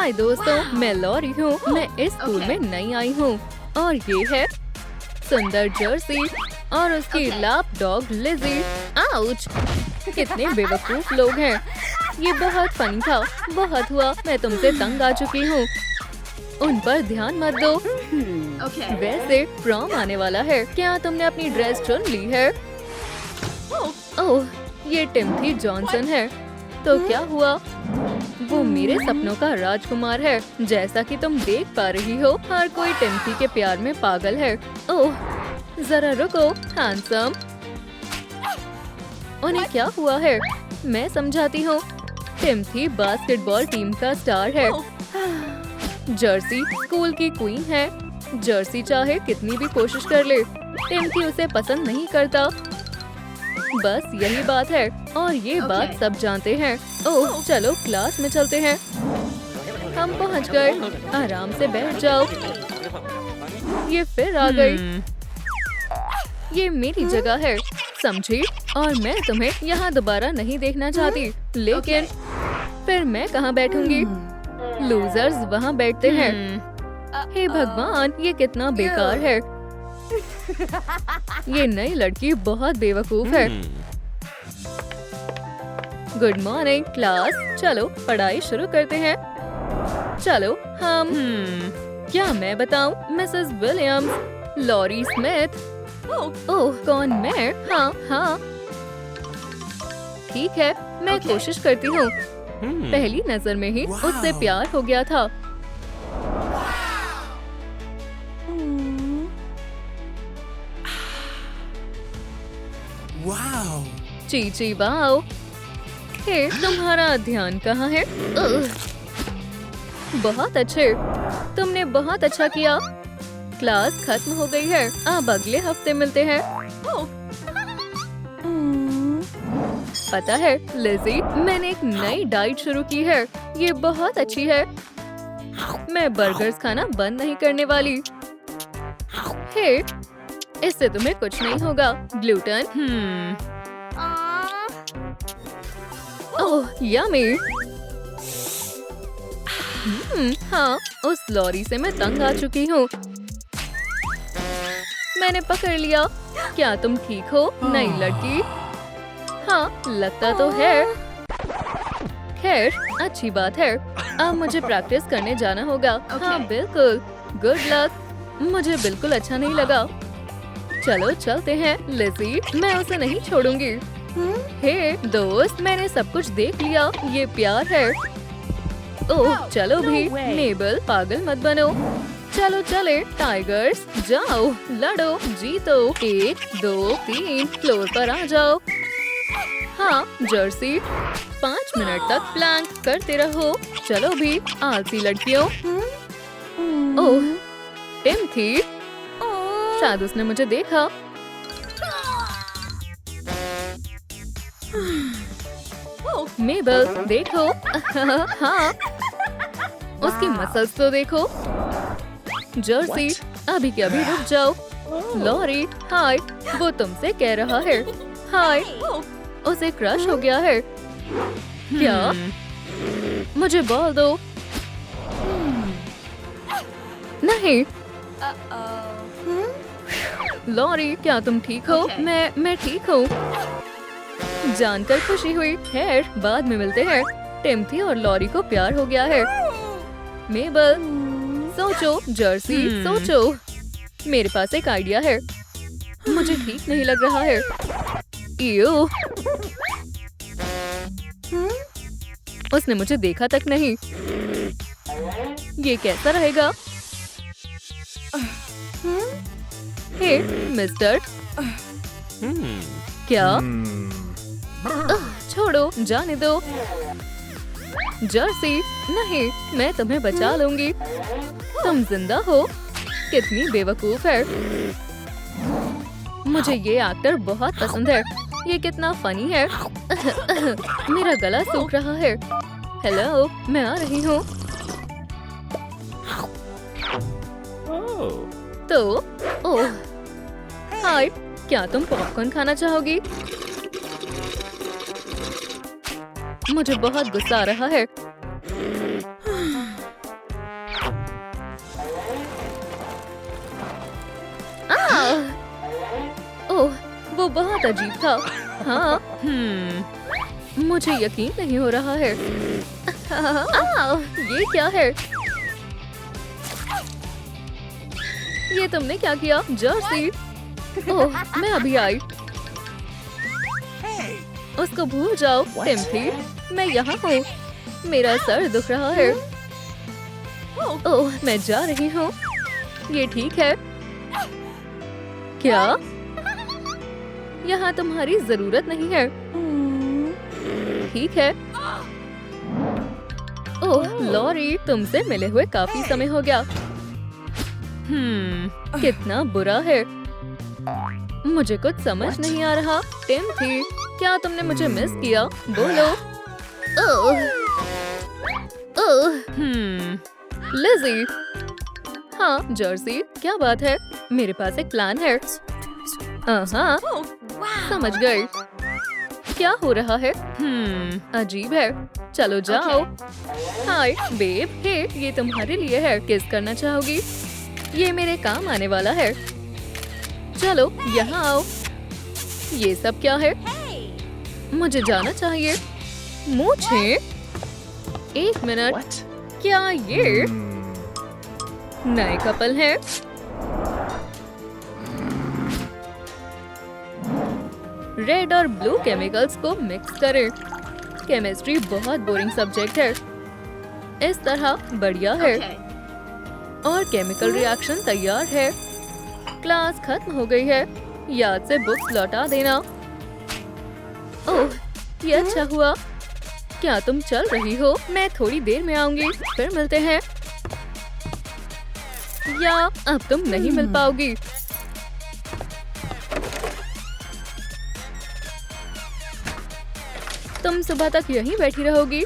हाय दोस्तों, मैं लॉरी हूँ। मैं इस स्कूल में नई आई हूँ और ये है सुंदर जर्सी और उसकी लैप डॉग लिज़ी। आउच! कितने बेवकूफ लोग हैं। ये बहुत फनी था। बहुत हुआ। मैं तुमसे तंग आ चुकी हूँ। उन पर ध्यान मत दो। वैसे प्रॉम आने वाला है। क्या तुमने अपनी ड्रेस चुन ली है? ओह, ये टिम्थी जॉनसन है। तो क्या हुआ? वो मेरे सपनों का राजकुमार है। जैसा कि तुम देख पा रही हो, हर कोई टिम्थी के प्यार में पागल है। ओह, जरा रुको, हैंडसम। उन्हें क्या हुआ है? मैं समझाती हूँ। टिम्थी बास्केटबॉल टीम का स्टार है। जर्सी स्कूल की क्वीन है। जर्सी चाहे कितनी भी कोशिश कर ले, टिम्थी उसे पसंद नहीं करता। बस यही बात है और ये बात सब जानते हैं। ओह, चलो क्लास में चलते हैं। हम पहुंच गए। आराम से बैठ जाओ। ये फिर आ गई। ये मेरी जगह है, समझी? और मैं तुम्हें यहाँ दोबारा नहीं देखना चाहती। लेकिन फिर मैं कहाँ बैठूंगी? लूजर्स वहाँ बैठते हैं। हे भगवान, ये कितना बेकार है। ये नई लड़की बहुत बेवकूफ है। Good morning class. चलो पढ़ाई शुरू करते हैं। चलो हम क्या मैं बताऊं? Mrs Williams, Laurie Smith. Oh, कौन? मैं? हाँ हाँ, ठीक है, मैं कोशिश करती हूँ। पहली नजर में ही उससे प्यार हो गया था। चीची वाओ। हे, तुम्हारा ध्यान कहाँ है? बहुत अच्छे, तुमने बहुत अच्छा किया। क्लास खत्म हो गई है। अब अगले हफ्ते मिलते हैं। पता है लिज़ी, मैंने एक नई डाइट शुरू की है। ये बहुत अच्छी है। मैं बर्गर्स खाना बंद नहीं करने वाली। हे, इससे तुम्हें कुछ नहीं होगा। ग्लूटेन। ओह, यम्मी। हाँ, उस लॉरी से मैं तंग आ चुकी हूँ। मैंने पकड़ लिया। क्या तुम ठीक हो, नई लड़की? हाँ, लगता तो है। खैर, अच्छी बात है। अब मुझे प्रैक्टिस करने जाना होगा। हाँ बिल्कुल, गुड लक। मुझे बिल्कुल अच्छा नहीं लगा। चलो चलते हैं लिज़ी, मैं उसे नहीं छोड़ूंगी। हे दोस्त, मैंने सब कुछ देख लिया। ये प्यार है। ओह, चलो भी। मेबल, पागल मत बनो। चलो चले टाइगर्स, जाओ लड़ो, जीतो। 1 2 3 फ्लोर पर आ जाओ। हाँ जर्सी, 5 मिनट तक प्लैंक करते रहो। चलो भी आलसी लड़कियों। ओह, टिम्थी, शायद उसने मुझे देखा। मेबल, देखो। हाँ, उसकी मसल्स तो देखो। जर्सी, अभी के अभी रुक जाओ। लॉरी, हाय, वो तुमसे कह रहा है। हाय, उसे क्रश हो गया है। क्या? मुझे बॉल दो। नहीं। लॉरी, क्या तुम ठीक हो? मैं ठीक हूँ। जानकर खुशी हुई। खैर, बाद में मिलते हैं। टिम्थी और लॉरी को प्यार हो गया है। मेबल, सोचो। जर्सी, सोचो। मेरे पास एक आइडिया है। मुझे ठीक नहीं लग रहा है। इयो। उसने मुझे देखा तक नहीं। ये कैसा रहेगा? हे मिस्टर। क्या? छोड़ो, जाने दो। जर्सी, नहीं, मैं तुम्हें बचा लूंगी। तुम जिंदा हो? कितनी बेवकूफ है। मुझे ये एक्टर बहुत पसंद है। ये कितना फनी है। मेरा गला सूख रहा है। हेलो, मैं आ रही हूँ। तो, ओह, हाय, क्या तुम पॉपकॉर्न खाना चाहोगी? मुझे बहुत गुस्सा आ रहा है। बहुत अजीब था। हाँ, मुझे यकीन नहीं हो रहा है। ये क्या है? ये तुमने क्या किया? जर्सी। ओह, मैं अभी आई। उसको भूल जाओ टिम्फी, मैं यहाँ हूँ। मेरा सर दुख रहा है। ओह, मैं जा रही हूँ। ये ठीक है क्या? यहाँ तुम्हारी जरूरत नहीं है। ठीक है। ओह लॉरी, तुमसे मिले हुए काफी समय हो गया। कितना बुरा है। मुझे कुछ समझ नहीं आ रहा। टिम्फी, क्या तुमने मुझे मिस किया? बोलो। लिज़ी। हाँ जर्सी, क्या बात है? मेरे पास एक प्लान है। हाँ, समझ गई। क्या हो रहा है? अजीब है। चलो जाओ। हाय बेब, हे, ये तुम्हारे लिए है। किस करना चाहोगी? ये मेरे काम आने वाला है। चलो यहाँ आओ। ये सब क्या है? मुझे जाना चाहिए। मुझे? एक मिनट, क्या ये नए कपल हैं? रेड और ब्लू केमिकल्स को मिक्स करें। केमिस्ट्री बहुत बोरिंग सब्जेक्ट है। इस तरह बढ़िया है। और केमिकल रिएक्शन तैयार है। क्लास खत्म हो गई है। याद से बुक्स लौटा देना। ओह, ये अच्छा हुआ। क्या तुम चल रही हो? मैं थोड़ी देर में आऊंगी। फिर मिलते हैं। या अब तुम नहीं मिल पाओगी। तुम सुबह तक यहीं बैठी रहोगी।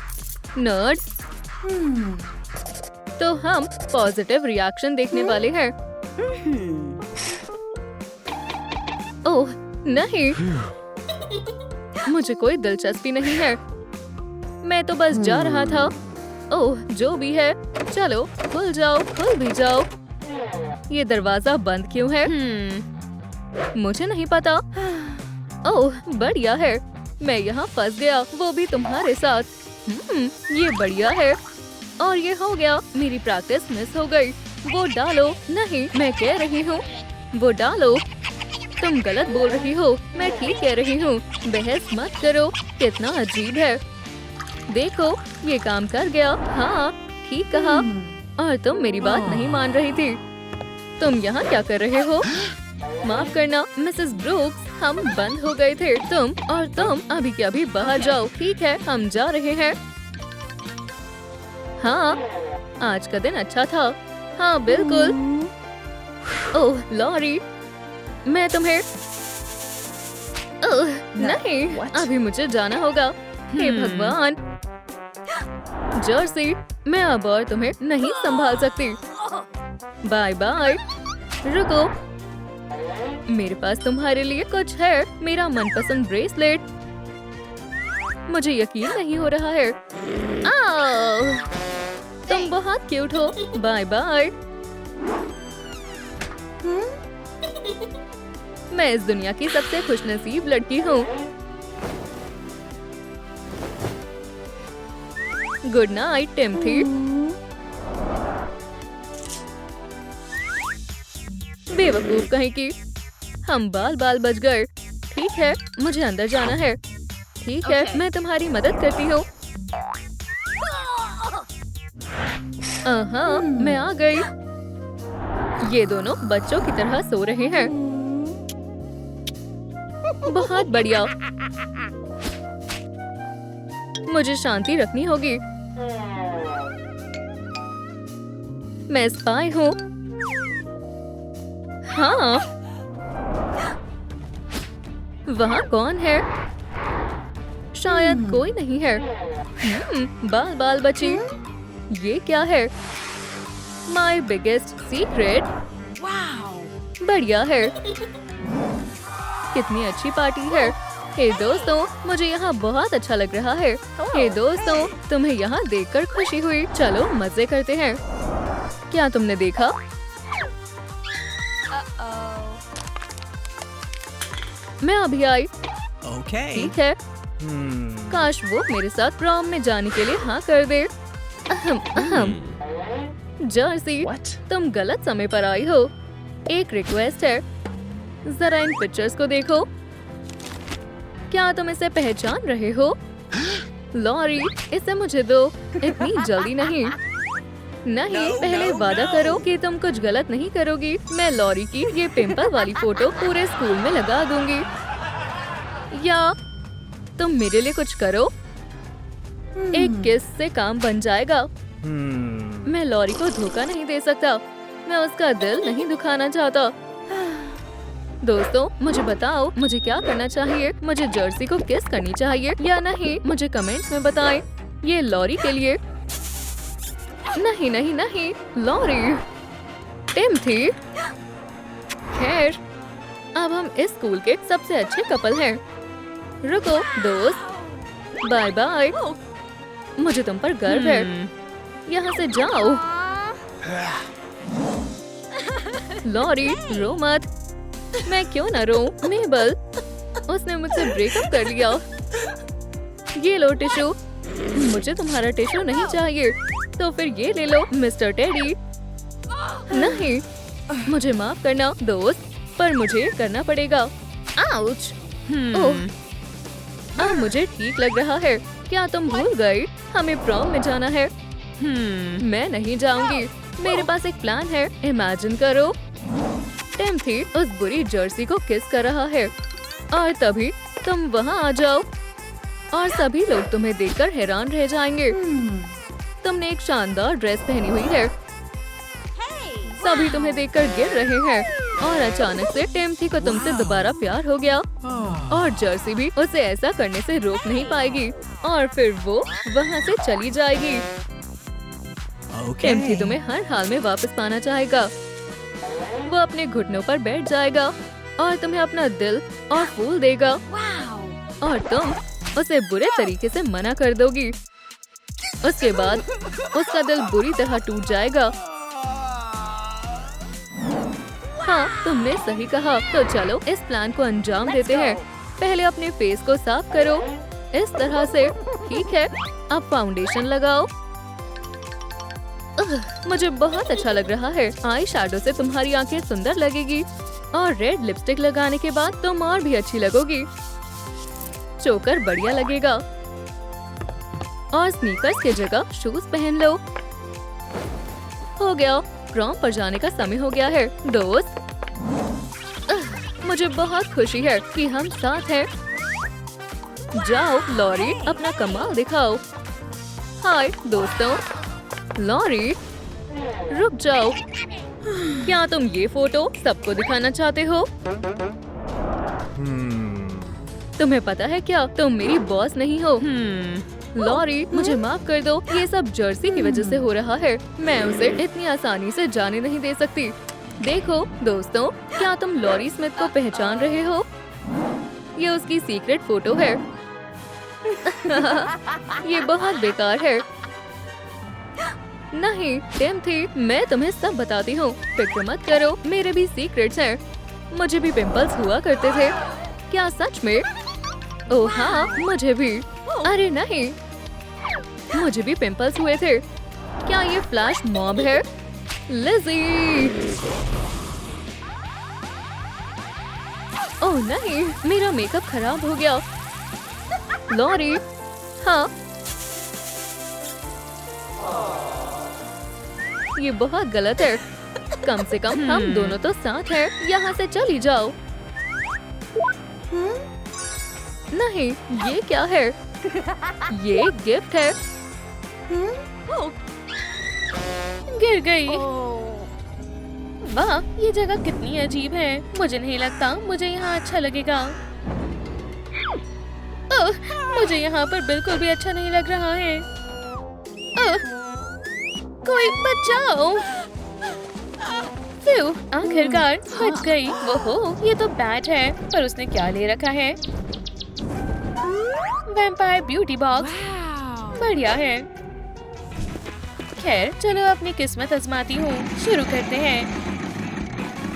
नर्ड। तो हम पॉजिटिव रिएक्शन देखने वाले हैं। ओह नहीं, मुझे कोई दिलचस्पी नहीं है। मैं तो बस जा रहा था। ओह, जो भी है। चलो खुल जाओ, खुल भी जाओ। ये दरवाजा बंद क्यों है? मुझे नहीं पता। ओह बढ़िया है। मैं यहाँ फंस गया, वो भी तुम्हारे साथ। ये बढ़िया है। और ये हो गया। मेरी प्रैक्टिस मिस हो गई। वो डालो। नहीं, मैं कह रही हूँ वो डालो। तुम गलत बोल रही हो। मैं ठीक कह रही हूँ। बहस मत करो। कितना अजीब है। देखो, ये काम कर गया। हाँ, ठीक कहा। और तुम मेरी बात नहीं मान रही थी। तुम यहाँ क्या कर रहे हो? माफ करना मिसेस ब्रूक्स, हम बंद हो गए थे। तुम अभी के अभी बाहर जाओ। ठीक है, हम जा रहे हैं। हाँ, आज का दिन अच्छा था। हाँ बिल्कुल। ओह लॉरी, मैं तुम्हें ओह नहीं, अभी मुझे जाना होगा। हे भगवान। जर्सी, मैं अब और तुम्हें नहीं संभाल सकती। Bye bye. रुको, मेरे पास तुम्हारे लिए कुछ है। मेरा मनपसंद ब्रेसलेट। मुझे यकीन नहीं हो रहा है। तुम बहुत क्यूट हो। Bye bye. मैं इस दुनिया की सबसे खुशनसीब लड़की हूँ। Good night Timfy. बेवकूफ कहीं की। हम बाल बाल बच गए। ठीक है, मुझे अंदर जाना है। ठीक है, मैं तुम्हारी मदद करती हूँ। हाँ, मैं आ गई। ये दोनों बच्चों की तरह सो रहे हैं। बहुत बढ़िया। मुझे शांति रखनी होगी। मैं स्पाई हूँ। हाँ, वहाँ कौन है? शायद कोई नहीं है। बाल बाल बची। ये क्या है? My biggest secret. बढ़िया है। कितनी अच्छी पार्टी है। हे दोस्तों, मुझे यहाँ बहुत अच्छा लग रहा है। हे दोस्तों, तुम्हें यहाँ देखकर खुशी हुई। चलो मजे करते हैं। क्या तुमने देखा? मैं अभी आई। Okay. ठीक है, काश वो मेरे साथ प्रॉम में जाने के लिए हाँ कर दे। अहम अहम। Jersey, What? तुम गलत समय पर आई हो। एक रिक्वेस्ट है, जरा इन पिक्चर्स को देखो। क्या तुम इसे पहचान रहे हो? लॉरी, इसे मुझे दो। इतनी जल्दी नहीं। नहीं, पहले वादा करो कि तुम कुछ गलत नहीं करोगी। मैं लॉरी की ये पिंपल वाली फोटो पूरे स्कूल में लगा दूंगी। या तुम मेरे लिए कुछ करो। एक किस से काम बन जाएगा। मैं लॉरी को धोखा नहीं दे सकता। मैं उसका दिल नहीं दुखाना चाहता। दोस्तों, मुझे बताओ मुझे क्या करना चाहिए। मुझे जर्सी को किस करनी चाहिए या नहीं? मुझे कमेंट्स में बताएं। ये लॉरी के लिए। नहीं नहीं नहीं, लॉरी, टिम्थी। खैर, अब हम इस स्कूल के सबसे अच्छे कपल हैं। रुको दोस्त, बाय बाय। मुझे तुम पर गर्व है। यहाँ से जाओ। लॉरी, रो मत। मैं क्यों न रो? मेबल, उसने मुझसे ब्रेकअप कर लिया। ये लो टिश्यू। मुझे तुम्हारा टिश्यू नहीं चाहिए, तो फिर ये ले लो मिस्टर टेडी। नहीं, मुझे माफ करना दोस्त, पर मुझे करना पड़ेगा। आउच। ओह, अब मुझे ठीक लग रहा है। क्या तुम भूल गई? हमें प्रॉम में जाना है। मैं नहीं जाऊंगी। मेरे पास एक प्लान है। इमेजिन करो, टिम्थी उस बुरी जर्सी को किस कर रहा है और तभी तुम वहाँ आ जाओ और सभी लोग तुम्हें देखकर हैरान रह जाएंगे। तुमने एक शानदार ड्रेस पहनी हुई है। सभी तुम्हें देखकर गिर रहे हैं और अचानक से टिम्थी को तुमसे दोबारा प्यार हो गया और जर्सी भी उसे ऐसा करने से रोक नहीं पाएगी और फिर वो वहाँ से चली जाएगी। टिम्थी तुम्हें हर हाल में वापस पाना चाहेगा। वो अपने घुटनों पर बैठ जाएगा और तुम्हें अपना दिल और फूल देगा और तुम उसे बुरे तरीके से मना कर दोगी। उसके बाद उसका दिल बुरी तरह टूट जाएगा। हाँ, तुमने सही कहा। तो चलो इस प्लान को अंजाम देते हैं। पहले अपने फेस को साफ करो इस तरह से। ठीक है, अब फाउंडेशन लगाओ। मुझे बहुत अच्छा लग रहा है। आई शैडो से तुम्हारी आंखें सुंदर लगेगी और रेड लिपस्टिक लगाने के बाद तुम और भी अच्छी लगोगी। चोकर बढ़िया लगेगा और स्नीकर्स की जगह शूज पहन लो। हो गया, प्रॉम पर जाने का समय हो गया है। दोस्त, मुझे बहुत खुशी है कि हम साथ हैं। जाओ लॉरी, अपना कमाल दिखाओ। हाय दोस्तों। लॉरी, रुक जाओ। क्या तुम ये फोटो सबको दिखाना चाहते हो? तुम्हें पता है क्या, तुम मेरी बॉस नहीं हो। लॉरी, मुझे माफ कर दो। ये सब जर्सी की वजह से हो रहा है। मैं उसे इतनी आसानी से जाने नहीं दे सकती। देखो दोस्तों, क्या तुम लॉरी स्मिथ को पहचान रहे हो? ये उसकी सीक्रेट फोटो है। ये बहुत बेकार है। नहीं टिम्थी, मैं तुम्हें सब बताती हूँ। फिक्र मत करो, मेरे भी सीक्रेट्स हैं। मुझे भी पिंपल्स हुआ करते थे। क्या सच में? ओह हाँ, मुझे भी। अरे नहीं, मुझे भी पिंपल्स हुए थे। क्या ये फ्लैश मॉब है? लिज़ी! ओह नहीं, मेरा मेकअप खराब हो गया। लॉरी, हाँ, ये बहुत गलत है। कम से कम हम दोनों तो साथ हैं। यहाँ से चली जाओ। नहीं, ये क्या है? ये गिफ्ट है। गिर गई। वाह, ये जगह कितनी अजीब है। मुझे नहीं लगता मुझे यहाँ अच्छा लगेगा। मुझे यहाँ पर बिल्कुल भी अच्छा नहीं लग रहा है। कोई बचाओ। आखिरकार बच गई। वो ये तो बैट है, पर उसने क्या ले रखा है? Vampire beauty box. बढ़िया है। खैर चलो अपनी किस्मत आजमाती हूँ। शुरू करते हैं।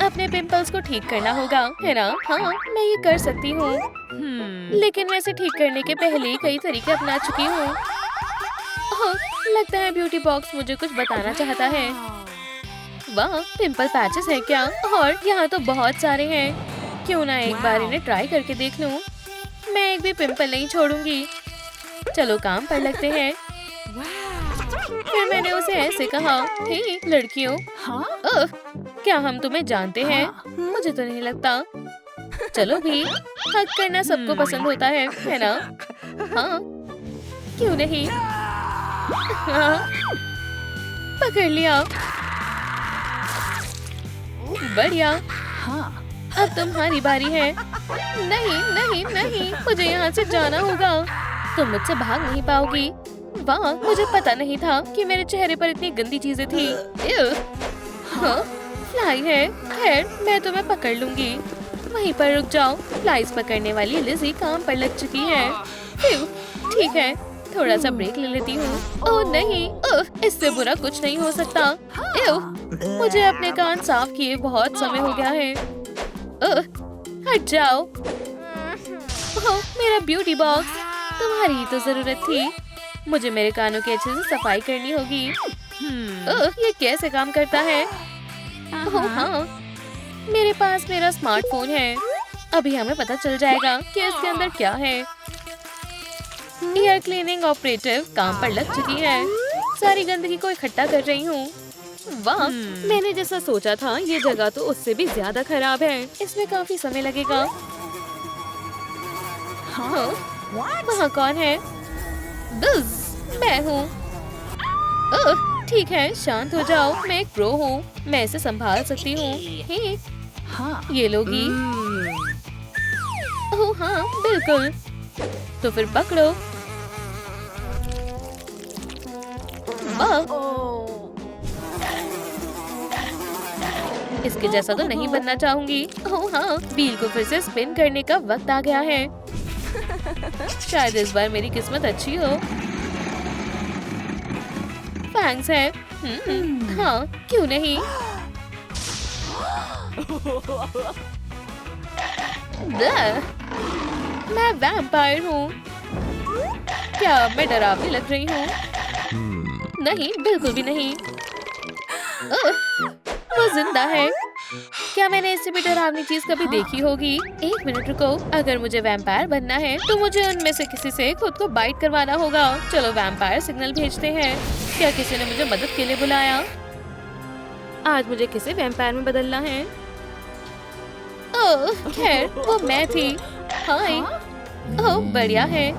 अपने पिंपल्स को ठीक करना होगा, है ना? हाँ, मैं ये कर सकती हूँ। लेकिन मैं इसे ठीक करने के पहले ही कई तरीके अपना चुकी हूँ। ओह, लगता है ब्यूटी बॉक्स मुझे कुछ बताना चाहता है। वाह, पिंपल पैचेस हैं क्या? और यहाँ तो बहुत सारे हैं। क्यों ना एक बार इन्हें ट्राई करके देख लूं। मैं एक भी पिंपल नहीं छोड़ूंगी। चलो काम पर लगते हैं। फिर मैंने उसे ऐसे कहा, हे लड़कियों, क्या हम तुम्हें जानते हैं? मुझे तो नहीं लगता। चलो भी, हक करना सबको पसंद होता है ना? हाँ, क्यों नहीं? हाँ, पकड़ लिया। बढ़िया। अब तुम्हारी बारी है। नहीं नहीं नहीं, मुझे यहाँ से जाना होगा। तुम मुझसे भाग नहीं पाओगी। वाह, मुझे पता नहीं था कि मेरे चेहरे पर इतनी गंदी चीजें थी। हाँ, फ्लाई है। खैर, मैं तुम्हें पकड़ लूंगी। वहीं पर रुक जाओ। फ्लाइज पकड़ने वाली लिज़ी काम पर लग चुकी है। ठीक है, थोड़ा सा ब्रेक ले लेती हूँ। ओह नहीं, इससे बुरा कुछ नहीं हो सकता। मुझे अपने कान साफ किए बहुत समय हो गया है। हट जाओ। ओह, मेरा ब्यूटी बॉक्स, तुम्हारी ही तो जरूरत थी। मुझे मेरे कानों की अच्छे से सफाई करनी होगी। ये कैसे काम करता है? ओह हाँ, मेरे पास मेरा स्मार्टफोन है। अभी हमें पता चल जाएगा कि इसके अंदर क्या है। एयर क्लीनिंग ऑपरेटिव काम पर लग चुकी है। सारी गंदगी को इकट्ठा कर रही हूँ। वाह, मैंने जैसा सोचा था ये जगह तो उससे भी ज्यादा खराब है। इसमें काफी समय लगेगा। हाँ, वहाँ कौन है? बस मैं हूँ। ठीक है, शांत हो जाओ। मैं एक प्रो हूँ, मैं इसे संभाल सकती हूँ। हाँ, ये लोगी। ओह हाँ, बिल्कुल। तो फिर पकड़ो। वाह, इसके जैसा तो नहीं बनना चाहूंगी। ओह हाँ, व्हील को फिर से स्पिन करने का वक्त आ गया है। शायद इस बार मेरी किस्मत अच्छी हो। फैंक्स है। हाँ, क्यों नहीं? मैं वैम्पायर हूँ। क्या मैं डरावनी लग रही हूँ? नहीं, बिल्कुल भी नहीं। वो जिंदा है। क्या मैंने इससे भी डरावनी चीज कभी देखी होगी? एक मिनट रुको, अगर मुझे वैम्पायर बनना है तो मुझे उनमें से किसी से खुद को बाइट करवाना होगा। चलो वैम्पायर सिग्नल भेजते हैं। क्या किसी ने मुझे मदद के लिए बुलाया? आज मुझे किसे वैम्पायर में बदलना है? ओह, खैर वो मैं थी। हाय। ओह, बढ़िया है।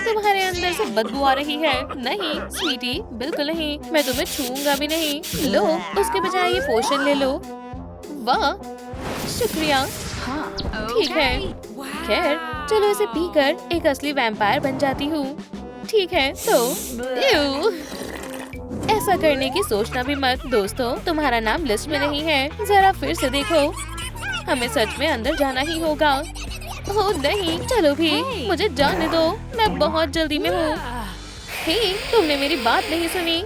तुम्हारे अंदर से बदबू आ रही है। नहीं स्वीटी, बिल्कुल नहीं। मैं तुम्हें छूऊंगा भी नहीं। लो, उसके बजाय ये पोशन ले लो। वाह, शुक्रिया। ठीक है। खैर, चलो इसे पीकर एक असली वैम्पायर बन जाती हूँ। ठीक है, तो ऐसा करने की सोचना भी मत। दोस्तों, तुम्हारा नाम लिस्ट में नहीं है। जरा फिर से देखो। हमें सच में अंदर जाना ही होगा। ओह नहीं, चलो भी, मुझे जाने दो। मैं बहुत जल्दी में हूँ। हे, तुमने मेरी बात नहीं सुनी।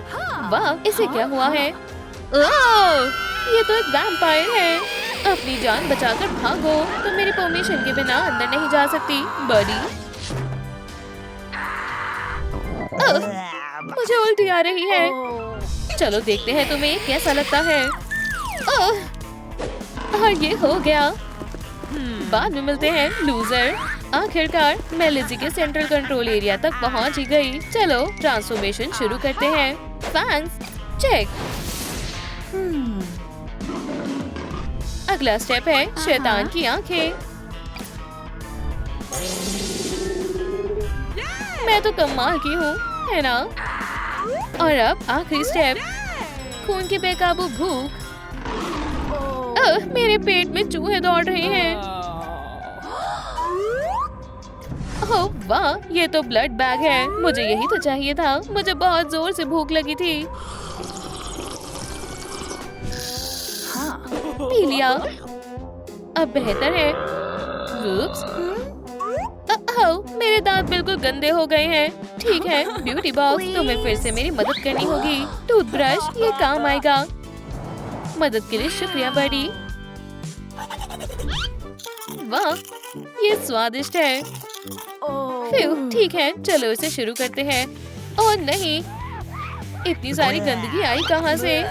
वाह, इसे क्या हुआ है? ओह, ये तो एक वैम्पायर है। अपनी जान बचाकर भागो। तुम मेरी परमिशन के बिना अंदर नहीं जा सकती, बडी। मुझे उल्टी आ रही है। चलो देखते हैं तुम्हें ये कैसा लगता है। और ये हो गया। बाद में मिलते हैं, लूजर। आखिरकार मैं लिज़ी के सेंट्रल कंट्रोल एरिया तक पहुंच ही गई। चलो ट्रांसफॉर्मेशन शुरू करते हैं। Fangs, check. अगला स्टेप है शैतान की आंखें। मैं तो कमाल की हूँ, है ना? और अब आखिरी स्टेप, खून की बेकाबू भूख। मेरे पेट में चूहे दौड़ रहे हैं। ओह वाह, ये तो ब्लड बैग है। मुझे यही तो चाहिए था। मुझे बहुत जोर से भूख लगी थी। पी लिया। अब बेहतर है। मेरे दांत बिल्कुल गंदे हो गए हैं। ठीक है ब्यूटी बॉक्स, तुम्हें फिर से मेरी मदद करनी होगी। टूथब्रश, ये काम आएगा। मदद के लिए शुक्रिया बड़ी। वाह, ये स्वादिष्ट है। ठीक है, चलो इसे शुरू करते हैं। ओह नहीं, इतनी सारी गंदगी आई कहाँ से?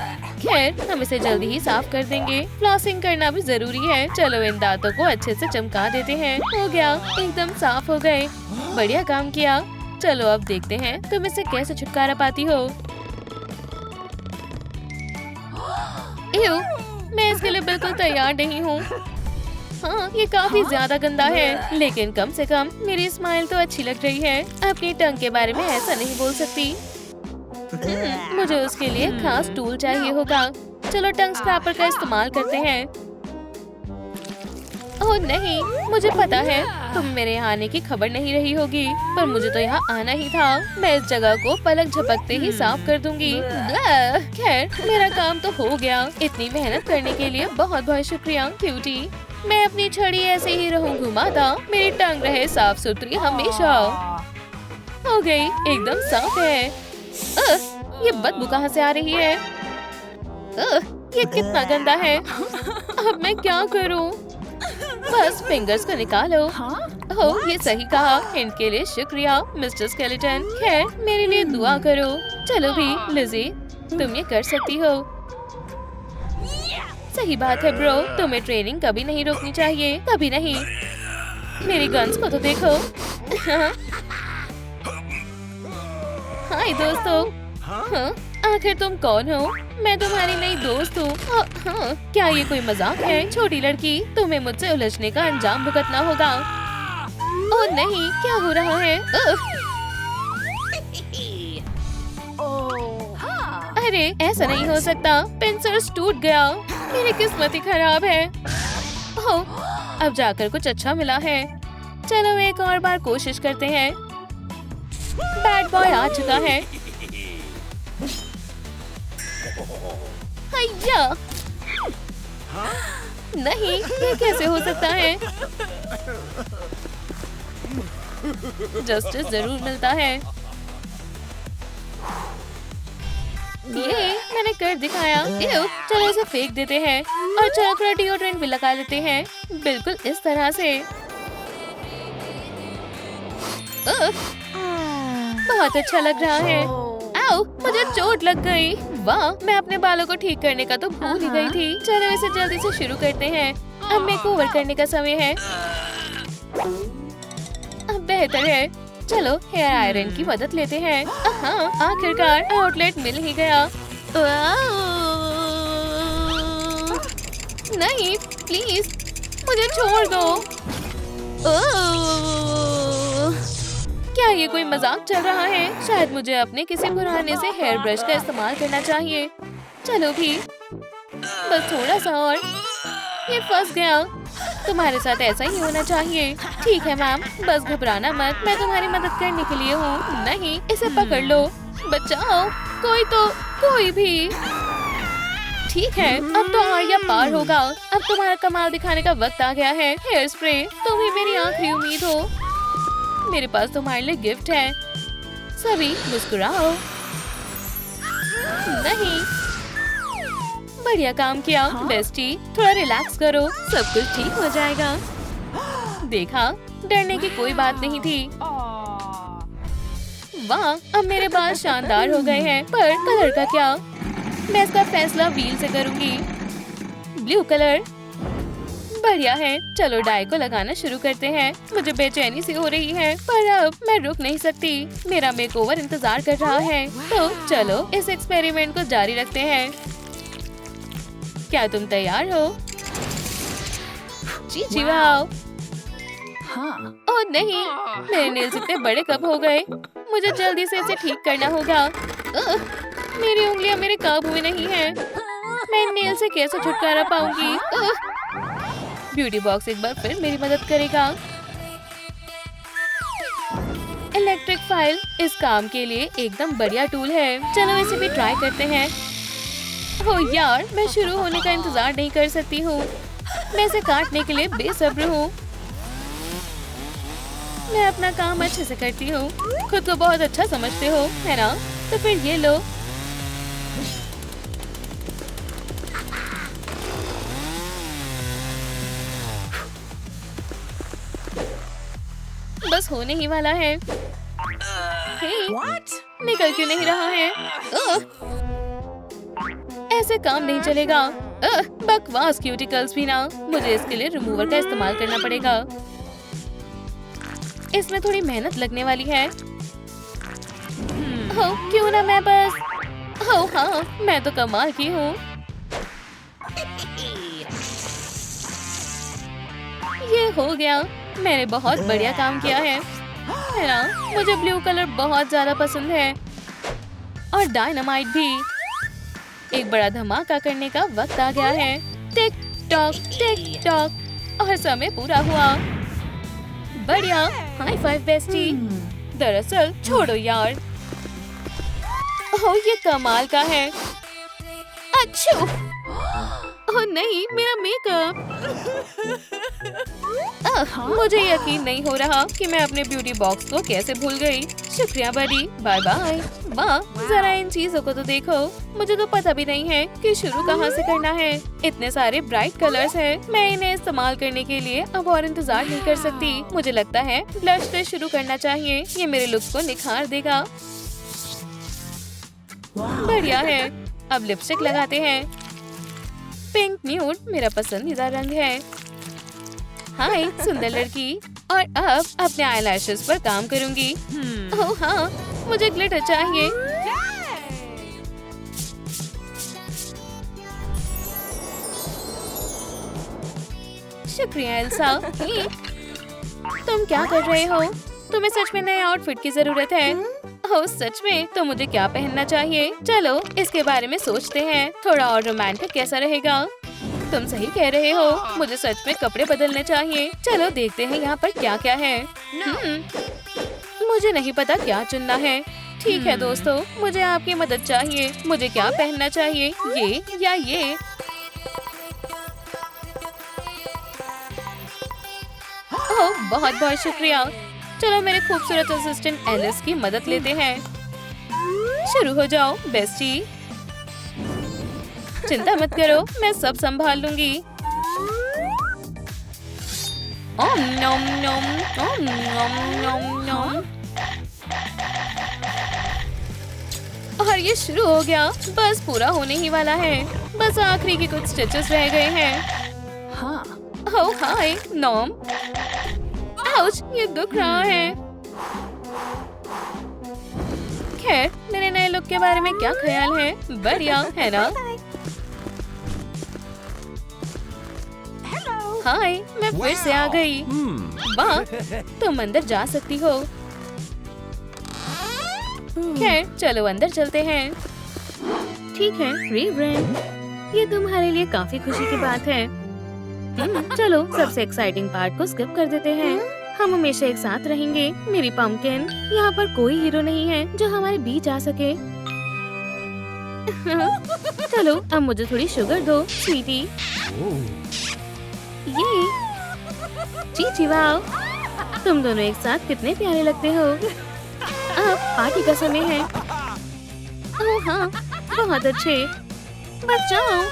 खैर, हम इसे जल्दी ही साफ कर देंगे। फ्लॉसिंग करना भी जरूरी है। चलो इन दांतों को अच्छे से चमका देते हैं। हो गया, एकदम साफ हो गए। बढ़िया काम किया। चलो अब देखते हैं तुम इससे कैसे छुटकारा पाती हो। मैं इसके लिए बिल्कुल तैयार नहीं हूँ। हाँ, ये काफी ज्यादा गंदा है, लेकिन कम से कम मेरी स्माइल तो अच्छी लग रही है। अपनी टंग के बारे में ऐसा नहीं बोल सकती। मुझे उसके लिए खास टूल चाहिए होगा। चलो टंग स्क्रैपर का इस्तेमाल करते हैं। ओह नहीं, मुझे पता है तुम मेरे यहाँ आने की खबर नहीं रही होगी, पर मुझे तो यहाँ आना ही था। मैं इस जगह को पलक झपकते ही साफ कर दूंगी। खैर, मेरा काम तो हो गया। इतनी मेहनत करने के लिए बहुत बहुत शुक्रिया क्यूटी। मैं अपनी छड़ी ऐसे ही रहूं घुमाता, मेरी टंग रहे साफ सुथरी हमेशा। हो गई, एकदम साफ है। ये बदबू कहाँ से आ रही है? ये कितना गंदा है। अब मैं क्या करूं? बस फिंगर्स को निकालो। ओह, ये सही कहा। हिंट के लिए शुक्रिया मिस्टर स्केलेटन। खैर, मेरे लिए दुआ करो। चलो भी लिज़ी, तुम ये कर सकती हो। सही बात है ब्रो, तुम्हें ट्रेनिंग कभी नहीं रोकनी चाहिए, कभी नहीं। मेरी गन्स को तो देखो। हाय दोस्तों। हाँ, आखिर तुम कौन हो? मैं तुम्हारी नई दोस्त हूँ। हाँ, क्या ये कोई मजाक है? छोटी लड़की, तुम्हें मुझसे उलझने का अंजाम भुगतना होगा। ओह नहीं, क्या हो रहा है? अरे ऐसा नहीं हो सकता, पिंसर्स टूट गया। मेरी किस्मत ही खराब है। ओह, अब जाकर कुछ अच्छा मिला है। चलो एक और बार कोशिश करते हैं। बैड बॉय आ चुका है। हैया! नहीं, ये कैसे हो सकता है? जस्टिस जरूर मिलता है। ये मैंने कर दिखाया। चलो इसे फेंक देते हैं और चलो थोड़ा डिओड्रेंट भी लगा लेते हैं, बिल्कुल इस तरह से। बहुत अच्छा लग रहा है। आओ, मुझे चोट लग गई। वाह, मैं अपने बालों को ठीक करने का तो भूल ही गई थी। चलो इसे जल्दी से शुरू करते हैं। अब मेकओवर करने का समय है। अब बेहतर है। चलो हेयर आयरन की मदद लेते हैं। हाँ, आखिरकार आउटलेट मिल ही गया। नहीं, प्लीज मुझे छोड़ दो। क्या ये कोई मजाक चल रहा है? शायद मुझे अपने किसी पुराने से हेयर ब्रश का इस्तेमाल करना चाहिए। चलो भी, बस थोड़ा सा और। ये फंस गया। तुम्हारे साथ ऐसा ही होना चाहिए। ठीक है मैम, बस घबराना मत, मैं तुम्हारी मदद करने के लिए हूँ। नहीं, इसे पकड़ लो, बचाओ कोई भी। ठीक है, अब तो आर्या पार होगा। अब तुम्हारा कमाल दिखाने का वक्त आ गया है। हेयर स्प्रे, तुम ही मेरी आखिरी उम्मीद हो। मेरे पास तुम्हारे लिए गिफ्ट है। सभी मुस्कुराओ। नहीं, बढ़िया काम किया बेस्टी। थोड़ा रिलैक्स करो, सब कुछ ठीक हो जाएगा। देखा, डरने की कोई बात नहीं थी। वाह, अब मेरे बाल शानदार हो गए हैं। पर कलर का क्या? मैं इसका फैसला व्हील से करूंगी। ब्लू कलर बढ़िया है। चलो डाई को लगाना शुरू करते हैं। मुझे बेचैनी सी हो रही है, पर अब मैं रुक नहीं सकती। मेरा मेकओवर इंतजार कर रहा है। तो चलो इस एक्सपेरिमेंट को जारी रखते हैं। क्या तुम तैयार हो? जी वाह। ओह नहीं, मेरे नेल्स इतने बड़े कब हो गए? मुझे जल्दी से इसे ठीक करना होगा। मेरी उंगलियां मेरे काबू में नहीं है। मैं नेल से कैसे छुटकारा पाऊंगी? ब्यूटी बॉक्स एक बार फिर मेरी मदद करेगा। इलेक्ट्रिक फाइल इस काम के लिए एकदम बढ़िया टूल है। चलो इसे भी ट्राई करते हैं। ओह यार, मैं शुरू होने का इंतजार नहीं कर सकती हूँ। मैं इसे काटने के लिए बेसब्र हूँ। मैं अपना काम अच्छे से करती हूँ। खुद को बहुत अच्छा समझते हो, है ना? तो फिर ये लो। बस होने ही वाला है। हे, निकल क्यों नहीं रहा है? ऐसे काम नहीं चलेगा। बकवास क्यूटिकल्स भी ना। मुझे इसके लिए रिमूवर का इस्तेमाल करना पड़ेगा। इसमें थोड़ी मेहनत लगने वाली है। क्यों ना मैं बस। हाँ, मैं तो कमाल की हूँ। ये हो गया। मैंने बहुत बढ़िया काम किया है ना? मुझे ब्लू कलर बहुत ज्यादा पसंद है और डायनामाइट भी। एक बड़ा धमाका करने का वक्त आ गया है। टिक टॉक और समय पूरा हुआ। बढ़िया, हाई फाइव बेस्टी। दरअसल छोड़ो यार। ओह, ये कमाल का है। अच्छू, ओह नहीं, मेरा मेकअप। मुझे यकीन नहीं हो रहा कि मैं अपने ब्यूटी बॉक्स को कैसे भूल गई। शुक्रिया बड़ी, बाय बाय। वाह, जरा इन चीजों को तो देखो। मुझे तो पता भी नहीं है कि शुरू कहाँ से करना है। इतने सारे ब्राइट कलर्स हैं। मैं इन्हें इस्तेमाल करने के लिए अब और इंतजार नहीं कर सकती। मुझे लगता है ब्लश से शुरू करना चाहिए। ये मेरे लुक्स को निखार देगा। बढ़िया है। अब लिपस्टिक लगाते हैं। पिंक न्यूड मेरा पसंदीदा रंग है। हाय सुंदर लड़की। और अब अपने आईलैशेस पर काम करूंगी। ओह हाँ, मुझे ग्लिटर चाहिए। शुक्रिया एल्सा। तुम क्या कर रहे हो? तुम्हें सच में नए आउटफिट की जरूरत है। ओह सच में? तो मुझे क्या पहनना चाहिए? चलो इसके बारे में सोचते हैं। थोड़ा और रोमांटिक कैसा रहेगा? तुम सही कह रहे हो। मुझे सच में कपड़े बदलने चाहिए। चलो देखते हैं यहाँ पर क्या क्या है। मुझे नहीं पता क्या चुनना है। ठीक है दोस्तों, मुझे आपकी मदद चाहिए। मुझे क्या पहनना चाहिए, ये या ये? ओह बहुत बहुत शुक्रिया। चलो मेरे खूबसूरत असिस्टेंट एलिस की मदद लेते हैं। शुरू हो जाओ बेस्टी। चिंता मत करो, मैं सब संभाल लूंगी। ओम नोम नोम ओम नोम नोम नोम। और ये शुरू हो गया। बस पूरा होने ही वाला है। बस आखिरी के कुछ स्टिचेस रह गए हैं। हाँ। ओह हाय नोम। आउच, ये दुख रहा है। खैर, मेरे नए लुक के बारे में क्या ख्याल है? बढ़िया है ना? हाय, मैं फिर से आ गई। वाह, तुम अंदर जा सकती हो। खैर, चलो अंदर चलते हैं। ठीक है रेवरेंड, ये तुम्हारे लिए काफी खुशी की बात है। चलो सबसे एक्साइटिंग पार्ट को स्किप कर देते हैं। हम हमेशा एक साथ रहेंगे। मेरी पम्पकिन, यहाँ पर कोई हीरो नहीं है जो हमारे बीच आ सके। चलो अब मुझे थोड़ी शुगर दो स्वीटी। ये चीची वाओ, तुम दोनों एक साथ कितने प्यारे लगते हो। अब पार्टी का समय है। ओह हाँ, बहुत अच्छे। बच जाओ,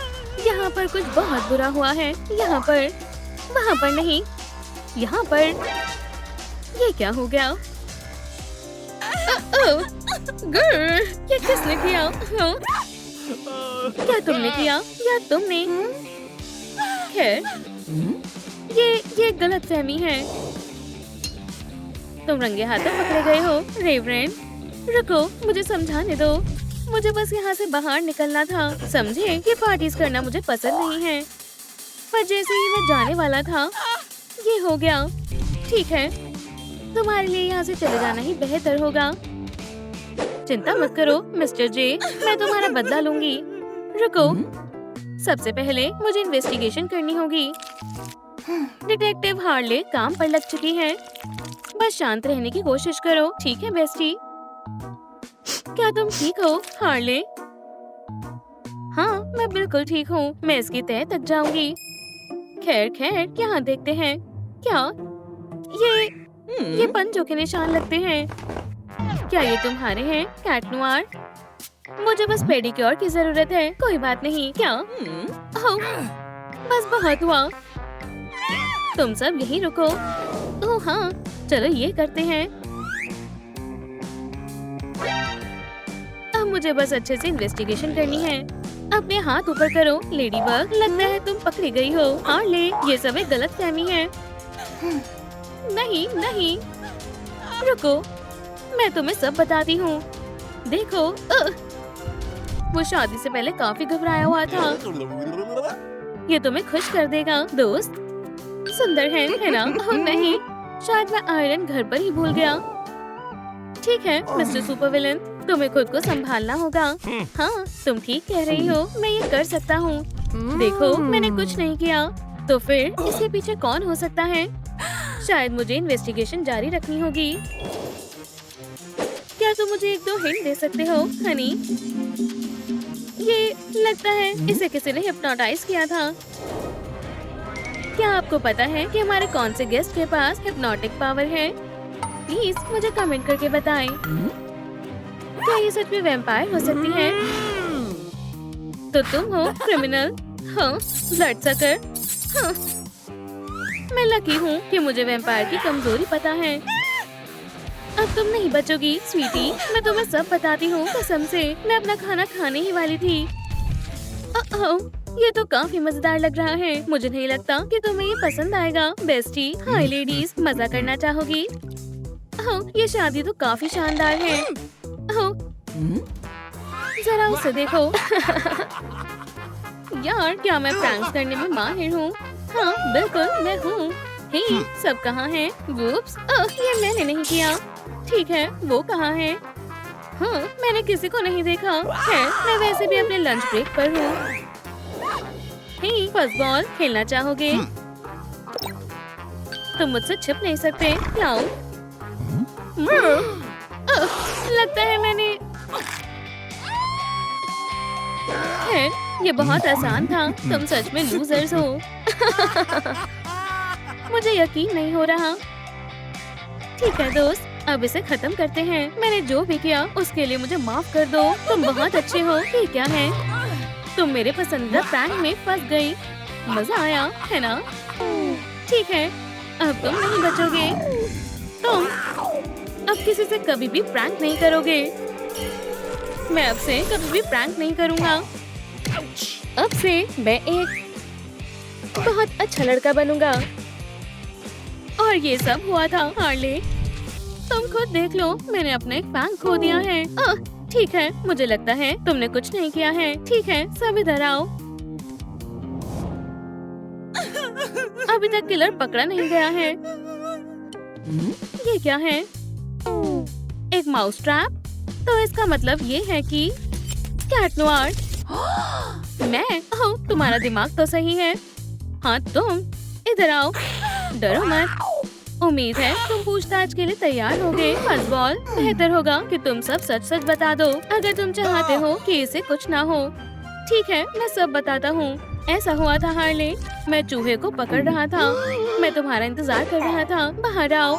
यहाँ पर कुछ बहुत बुरा हुआ है। यहाँ पर, वहाँ पर नहीं, यहाँ पर। ये क्या हो गया? ये किसने किया? क्या तुमने किया या तुमने? खैर, ये गलतफहमी है। तुम रंगे हाथों पकड़े गए हो रेवरेंड। रुको, मुझे समझाने दो। मुझे बस यहाँ से बाहर निकलना था, समझे? ये पार्टीज करना मुझे पसंद नहीं है। पर जैसे ही मैं जाने वाला था, ये हो गया। ठीक है, तुम्हारे लिए यहाँ से चले जाना ही बेहतर होगा। चिंता मत करो मिस्टर जे, मैं तुम्हारा बदला लूंगी। रुको, सबसे पहले मुझे इन्वेस्टिगेशन करनी होगी। डिटेक्टिव हार्ले काम पर लग चुकी है। बस शांत रहने की कोशिश करो, ठीक है बेस्टी? क्या तुम ठीक हो हार्ले? हाँ, मैं बिल्कुल ठीक हूँ। मैं इसकी तह तक जाऊंगी। खैर, यहाँ देखते हैं। क्या ये पंजों के निशान लगते हैं? क्या ये तुम्हारे हैं कैट नोयर? मुझे बस पेडिक्योर की जरूरत है। कोई बात नहीं। क्या? बस बहुत हुआ। तुम सब यहीं रुको। ओह हाँ, चलो ये करते हैं। अब मुझे बस अच्छे से इन्वेस्टिगेशन करनी है। अपने हाथ ऊपर करो लेडी बग, लगता है तुम पकड़ी गई हो। हार्ले, ये सब एक गलतफहमी है। नहीं नहीं, रुको, मैं तुम्हें सब बताती हूँ। देखो, वो शादी से पहले काफी घबराया हुआ था। ये तुम्हें खुश कर देगा दोस्त। सुंदर है ना? ओह नहीं, शायद मैं आयरन घर पर ही भूल गया। ठीक है मिस्टर सुपरविलन, तुम्हें खुद को संभालना होगा। हाँ, तुम ठीक कह रही हो, मैं ये कर सकता हूँ। देखो, मैंने कुछ नहीं किया, तो फिर इसके पीछे कौन हो सकता है? शायद मुझे इन्वेस्टिगेशन जारी रखनी होगी। क्या तुम मुझे 1-2 हिंट दे सकते हो, हनी? ये लगता है इसे किसी ने हिप्नोटाइज किया था। क्या आपको पता है कि हमारे कौन से गेस्ट के पास हिप्नोटिक पावर है? प्लीज मुझे कमेंट करके बताएं। क्या ये सच में वैम्पायर हो सकती है? तो तुम हो क्रिमिनल। हाँ, ब्लड सकर। हाँ, मैं लकी हूँ कि मुझे वैम्पायर की कमजोरी पता है। अब तुम नहीं बचोगी स्वीटी, मैं तुम्हें सब बताती हूँ कसम से। मैं अपना खाना खाने ही वाली थी। ये तो काफी मजेदार लग रहा है। मुझे नहीं लगता कि तुम्हें ये पसंद आएगा। बेस्टी, हाय लेडीज, मजा करना चाहोगी? ये शादी तो काफी शानदार है। जरा उसे देखो। यार, क्या मैं प्रैंक्स करने में माहिर हूँ? हाँ, बिल्कुल मैं हूँ। हे, सब कहाँ हैं? वुप्स, ये मैंने नहीं किया। ठीक है, वो कहाँ है? हाँ, मैंने किसी को नहीं देखा है। मैं वैसे भी अपने लंच ब्रेक पर हूँ। हे, फर्स्ट बॉल खेलना चाहोगे? तुम मुझसे छिप नहीं सकते। लाओ। लगता है मैंने। खैर, ये बहुत आसान था। तुम सच में लूजर्स हो। मुझे यकीन नहीं हो रहा। ठीक है दोस्त, अब इसे खत्म करते हैं। मैंने जो भी किया उसके लिए मुझे माफ कर दो। तुम बहुत अच्छे हो। ये क्या है? तुम मेरे पसंदीदा प्रैंक में फंस गई। मजा आया है ना? ठीक है, अब तुम नहीं बचोगे। तुम अब किसी से कभी भी प्रैंक नहीं करोगे। मैं अब से कभी भी प्रैंक नहीं करूँगा। अब से मैं एक बहुत अच्छा लड़का बनूंगा। और ये सब हुआ था हार्ले। तुम खुद देख लो, मैंने अपना एक फैंग खो दिया है। ठीक है, मुझे लगता है तुमने कुछ नहीं किया है। ठीक है, सब इधर आओ। अभी तक किलर पकड़ा नहीं गया है। ये क्या है? एक माउस ट्रैप? तो इसका मतलब ये है कि कैट नोआर। मैं? तुम्हारा दिमाग तो सही है। हाँ, तुम इधर आओ। डरो मत। उम्मीद है तुम पूछताछ के लिए तैयार होगे। फर्स्ट बॉल, बेहतर होगा कि तुम सब सच सच बता दो अगर तुम चाहते हो कि इसे कुछ ना हो। ठीक है, मैं सब बताता हूँ। ऐसा हुआ था हार्ले, मैं चूहे को पकड़ रहा था। मैं तुम्हारा इंतजार कर रहा था। बाहर आओ।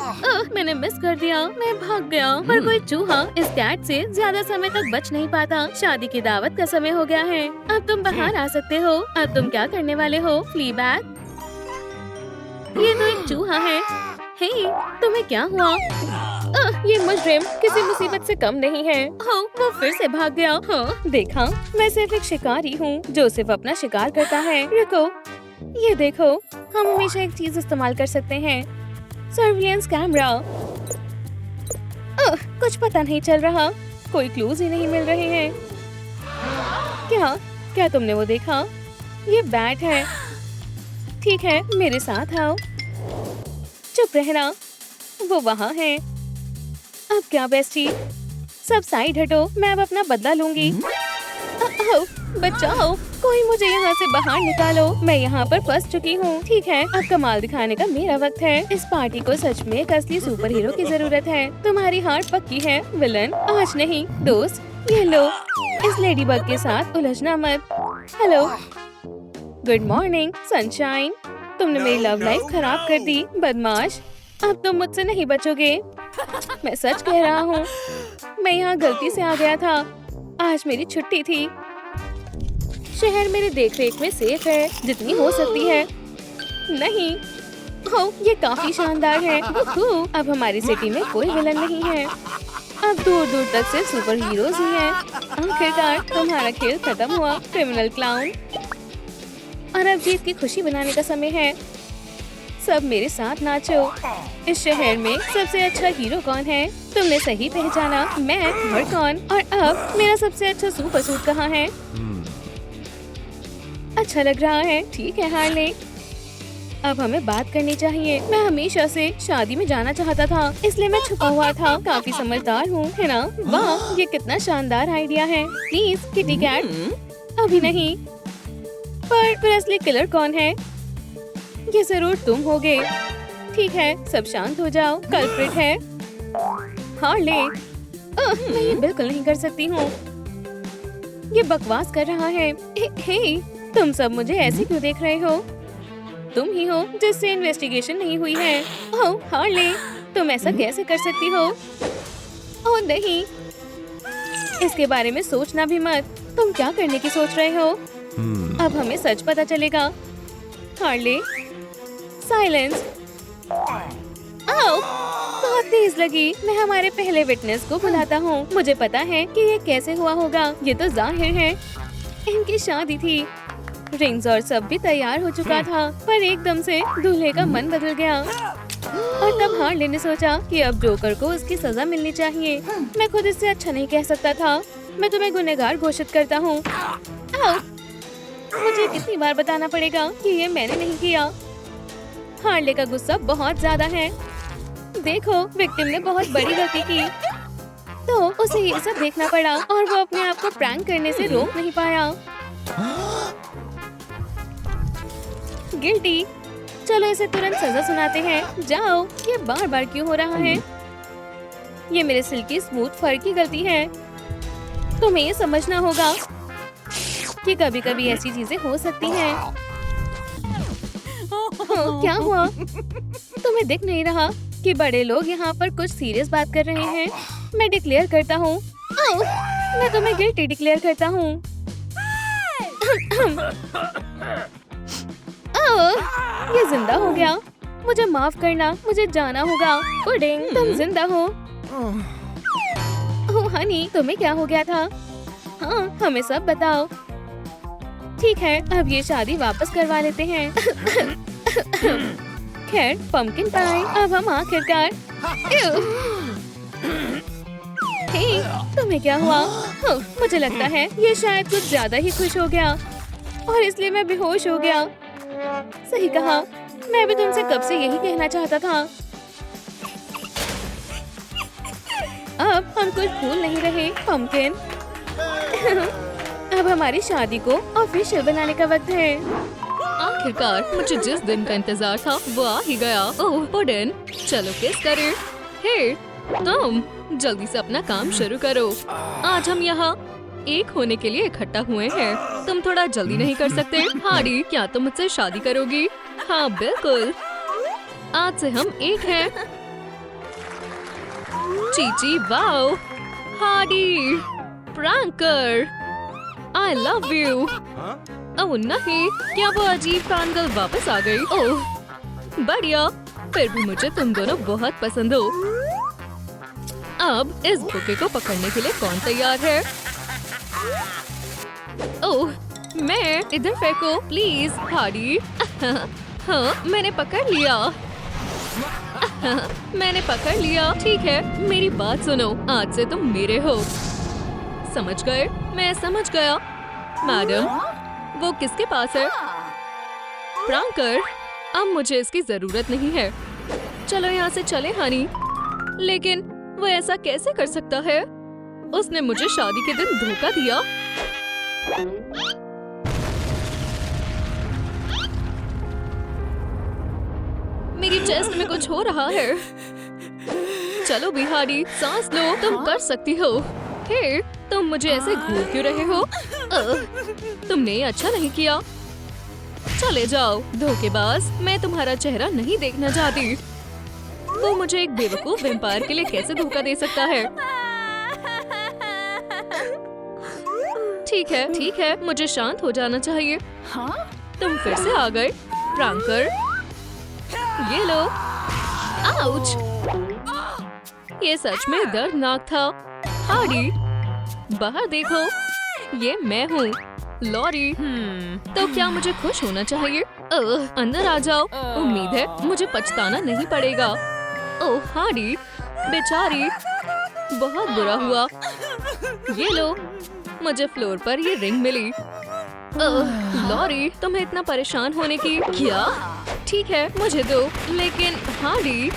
मैंने मिस कर दिया। मैं भाग गया, पर कोई चूहा इस कैट से ज्यादा समय तक बच नहीं पाता। शादी की दावत का समय हो गया है। अब तुम बाहर आ सकते हो। अब तुम क्या करने वाले हो? फ्लीबैग? ये तो एक चूहा है। हे, तुम्हें क्या हुआ? ये मुजरिम किसी मुसीबत से कम नहीं है। वो फिर से भाग गया। देखा, मैं सिर्फ एक शिकारी हूँ जो सिर्फ अपना शिकार करता है। रुको, ये देखो, हम हमेशा एक चीज इस्तेमाल कर सकते हैं। Surveillance camera. कुछ पता नहीं चल रहा। कोई क्लूज ही नहीं मिल रहे हैं। क्या तुमने वो देखा? ये बैट है। ठीक है, मेरे साथ आओ। चुप रहना, वो वहाँ है। अब क्या बेस्टी? सब साइड हटो, मैं अब अपना बदला लूंगी। बचाओ, कोई मुझे यहाँ से बाहर निकालो। मैं यहाँ पर फंस चुकी हूँ। ठीक है, अब कमाल दिखाने का मेरा वक्त है। इस पार्टी को सच में एक असली सुपर हीरो की जरूरत है। तुम्हारी हार पक्की है विलन। आज नहीं दोस्त, ये लो। इस लेडी बग के साथ उलझना मत। Hello, good morning sunshine. तुमने मेरी लव लाइफ खराब कर दी, बदमाश। अब तुम मुझसे नहीं बचोगे। मैं सच कह रहा हूँ, मैं यहाँ गलती से आ गया था। आज मेरी छुट्टी थी। शहर मेरे देखरेख में सेफ है, जितनी हो सकती है। नहीं, ये काफी शानदार है। अब हमारी सिटी में कोई विलन नहीं है। अब दूर दूर तक से सुपर हीरोज ही हैं। आखिरकार तुम्हारा खेल खत्म हुआ, क्रिमिनल क्लाउन। और अब जीत की खुशी बनाने का समय है। सब मेरे साथ नाचो। इस शहर में सबसे अच्छा हीरो कौन है? तुमने सही पहचाना, मैं और कौन। और अब मेरा सबसे अच्छा सुपर सूट कहाँ है? अच्छा लग रहा है। ठीक है हार्ले, अब हमें बात करनी चाहिए। मैं हमेशा से शादी में जाना चाहता था, इसलिए मैं छुपा हुआ था। काफी समझदार हूँ, है ना? वाह, ये कितना शानदार आइडिया है। Please kitty cat. अभी नहीं। पर असली किलर कौन है? ये जरूर तुम होगे। ठीक है, सब शांत हो जाओ। कल्प्रिट है हार्ले। मैं ये बिल्कुल नहीं कर सकती हूँ। ये बकवास कर रहा है। हे, तुम सब मुझे ऐसे क्यों देख रहे हो? तुम ही हो जिससे इन्वेस्टिगेशन नहीं हुई है। ओह हार्ले, तुम ऐसा कैसे कर सकती हो? ओह नहीं, इसके बारे में सोचना भी मत। तुम क्या करने की सोच रहे हो? अब हमें सच पता चलेगा। Harley, silence. ओह, बहुत तेज लगी। मैं हमारे पहले विटनेस को बुलाता हूँ। मुझे पता है कि ये कैसे हुआ होगा। ये तो जाहिर है इनकी शादी थी। रिंग्स और सब भी तैयार हो चुका था, पर एकदम से दूल्हे का मन बदल गया। और तब हार्ले ने सोचा कि अब जोकर को उसकी सजा मिलनी चाहिए। मैं खुद इससे अच्छा नहीं कह सकता था। मैं तुम्हें गुनहगार घोषित करता हूँ। मुझे कितनी बार बताना पड़ेगा कि ये मैंने नहीं किया। हार्ले का गुस्सा बहुत ज्यादा है। देखो, विक्टिम ने बहुत बड़ी गलती की, तो उसे ये सब देखना पड़ा और वो अपने आप को प्रैंक करने से रोक नहीं पाया। गिल्टी। चलो इसे तुरंत सजा सुनाते हैं। जाओ, ये बार बार क्यों हो रहा है? ये मेरे सिल्की स्मूथ फर की गलती है। तुम्हें ये समझना होगा कि कभी कभी ऐसी चीजें हो सकती हैं। क्या हुआ? तुम्हें दिख नहीं रहा कि बड़े लोग यहाँ पर कुछ सीरियस बात कर रहे हैं? मैं डिक्लेयर करता हूँ। मैं तुम्हें गिल्टी डिक्लेयर करता हूँ। ये जिंदा हो गया। मुझे माफ करना, मुझे जाना होगा। पुडिंग, तुम जिंदा हो। ओह हनी, तुम्हें क्या हो गया था? हाँ, हमें सब बताओ। ठीक है, अब ये शादी वापस करवा लेते हैं। खैर, पंपकिन पाई, अब हम आखिरकार। हे, तुम्हें क्या हुआ? मुझे लगता है ये शायद कुछ ज्यादा ही खुश हो गया और इसलिए मैं बेहोश हो गया। सही कहा, मैं भी तुमसे कब से यही कहना चाहता था। अब हम कुछ भूल नहीं रहे, पंपकिन। अब हमारी शादी को ऑफिशियल बनाने का वक्त है। आखिरकार मुझे जिस दिन का इंतजार था वो आ ही गया। ओह पुडिन, चलो किस करें। हे, तुम जल्दी से अपना काम शुरू करो। आज हम यहाँ एक होने के लिए इकट्ठा हुए हैं। तुम थोड़ा जल्दी नहीं कर सकते? हार्डी, क्या तुम मुझसे शादी करोगी? हाँ बिल्कुल, आज से हम एक हैं। Chichi, wow, Hardy, pranker, I love you. Oh नहीं, क्या वो अजीब फैनगर्ल वापस आ गई? ओह बढ़िया, फिर भी मुझे तुम दोनों बहुत पसंद हो। अब इस बुके को पकड़ने के लिए कौन तैयार है? ओह, मैं इधर फेंको प्लीज। हार्डी। हाँ, मैंने पकड़ लिया। मैंने पकड़ लिया। ठीक है, मेरी बात सुनो, आज से तुम मेरे हो। समझ गए? मैं समझ गया। मैडम, वो किसके पास है? प्रैंकर, अब मुझे इसकी जरूरत नहीं है। चलो यहाँ से चले हनी। लेकिन वो ऐसा कैसे कर सकता है? उसने मुझे शादी के दिन धोखा दिया। मेरी चेस्ट में कुछ हो रहा है। चलो बिहारी, सांस लो, तुम कर सकती हो। हे, तुम मुझे ऐसे घूर क्यों रहे हो? तुमने ये अच्छा नहीं किया। चले जाओ धोखेबाज, मैं तुम्हारा चेहरा नहीं देखना चाहती। वो मुझे एक बेवकूफ वेम्पायर के लिए कैसे धोखा दे सकता है? ठीक है, मुझे शांत हो जाना चाहिए। हाँ? तुम फिर से आ गए, प्रैंकर। ये लो। आउच! ये सच में दर्दनाक था। हार्डी, बाहर देखो, ये मैं हूँ, लॉरी। तो क्या मुझे खुश होना चाहिए? अंदर आ जाओ। उम्मीद है मुझे पछताना नहीं पड़ेगा। ओह हार्डी, बेचारी, बहुत बुरा हुआ। ये लो, मुझे फ्लोर पर ये रिंग मिली। लॉरी, तुम्हें इतना परेशान होने की क्या? ठीक है, मुझे दो। लेकिन हार्डी,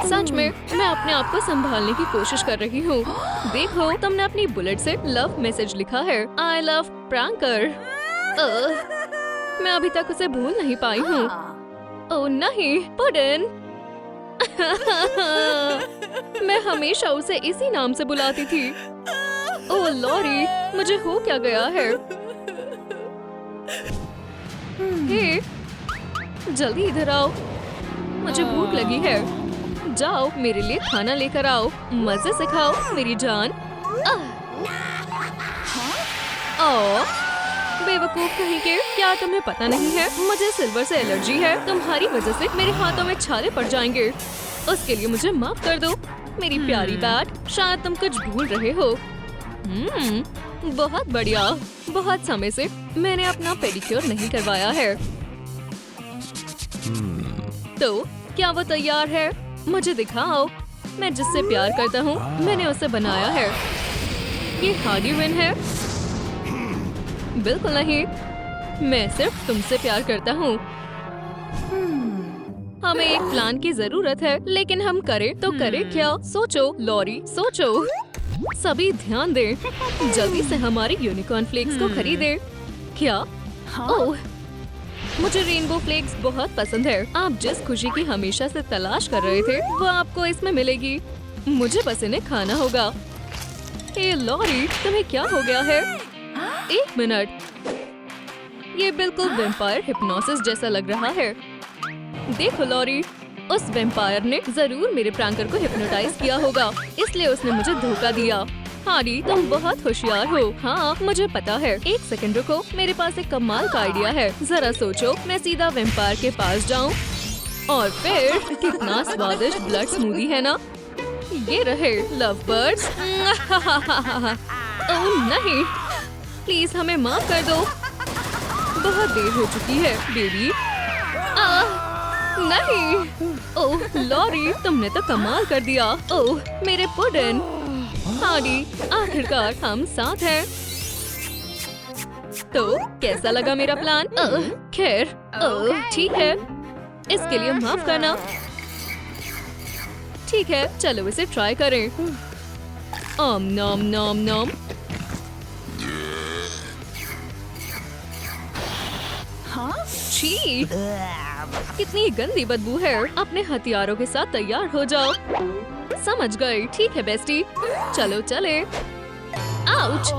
सच में मैं अपने आप को संभालने की कोशिश कर रही हूँ। देखो, तुमने अपनी बुलेट से लव मैसेज लिखा है। I love pranker. मैं अभी तक उसे भूल नहीं पाई हूँ। ओह नहीं, पुडिन। मैं हमेशा उसे इसी नाम से बुलाती थी। ओह लॉरी, मुझे हो क्या गया है? हे, जल्दी इधर आओ, मुझे भूख लगी है। जाओ, मेरे लिए खाना लेकर आओ। मजे से खाओ मेरी जान। बेवकूफ कहीं के, क्या तुम्हें पता नहीं है मुझे सिल्वर से एलर्जी है। तुम्हारी वजह से मेरे हाथों में छाले पड़ जाएंगे। उसके लिए मुझे माफ कर दो मेरी प्यारी बैट। शायद तुम कुछ भूल रहे हो। बहुत बढ़िया। बहुत समय से मैंने अपना पेडिक्योर नहीं करवाया है। तो क्या वो तैयार है? मुझे दिखाओ। मैं जिससे प्यार करता हूँ, मैंने उसे बनाया है। ये हार्डी विन है? बिल्कुल नहीं, मैं सिर्फ तुमसे प्यार करता हूँ। हमें एक प्लान की जरूरत है, लेकिन हम करें तो करें क्या? सोचो लॉरी, सोचो। सभी ध्यान दें, जल्दी से हमारे यूनिकॉर्न फ्लेक्स को खरीदें। क्या? ओह, मुझे रेनबो फ्लेक्स बहुत पसंद है। आप जिस खुशी की हमेशा से तलाश कर रहे थे, वो आपको इसमें मिलेगी। मुझे बस इन्हें खाना होगा। हे लॉरी, तुम्हें क्या हो गया है? एक मिनट, ये बिल्कुल वैम्पायर हिप्नोसिस जैसा लग रहा है। देखो लॉरी, उस वैम्पायर ने जरूर मेरे प्रैंकर को हिप्नोटाइज किया होगा, इसलिए उसने मुझे धोखा दिया। हार्डी, तुम बहुत होशियार हो। हाँ, मुझे पता है। एक सेकंड रुको, मेरे पास एक कमाल का आइडिया है। जरा सोचो, मैं सीधा वैम्पायर के पास जाऊँ और फिर कितना स्वादिष्ट ब्लड स्मूदी है ना? ये रहे लव बर्ड्स। ओह नहीं, प्लीज हमें माफ कर दो। बहुत देर हो चुकी है बेबी। नहीं। ओह लॉरी, तुमने तो कमाल कर दिया। ओह मेरे पुडिन। हार्डी, आखिरकार हम साथ हैं। तो कैसा लगा मेरा प्लान? खैर, ठीक है, इसके लिए माफ करना। ठीक है, चलो इसे ट्राई करें। नॉम नॉम नॉम। हाँ, छी, कितनी गंदी बदबू है। अपने हथियारों के साथ तैयार हो जाओ। समझ गई। ठीक है बेस्टी, चलो चले। आउच!